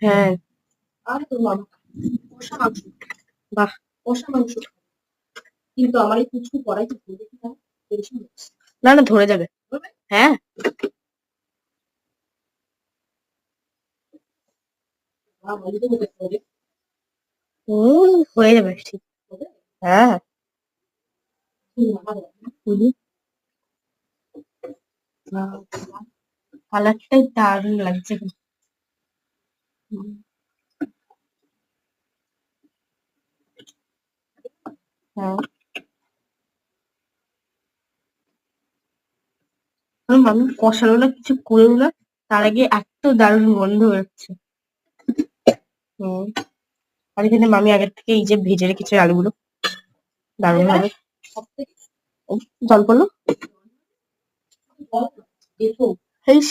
হ্যাঁ আর তোর মামা কষা মাংস, বাহ কষা মাংস। কিন্তু আমার এই কুচকু কড়াই তো ধরে কি না টেনশন হচ্ছে। না না ধরে যাবে ধরবে? হ্যাঁ বন্ধ হতে হবে। হয়ে যাবে ঠিক হবে? হ্যাঁ মামা হুম, কালারটাই দারুণ লাগছে হুম, হ্যাঁ আমি কষালো না কিছু করলো না তার আগে এত দারুণ গন্ধ বেরোচ্ছে হুম আর এখানে মামি আগের থেকে এই যে ভেজে রেখেছে আলুগুলো দারুণ ভাবে সব থেকে জল পড়লো দেখো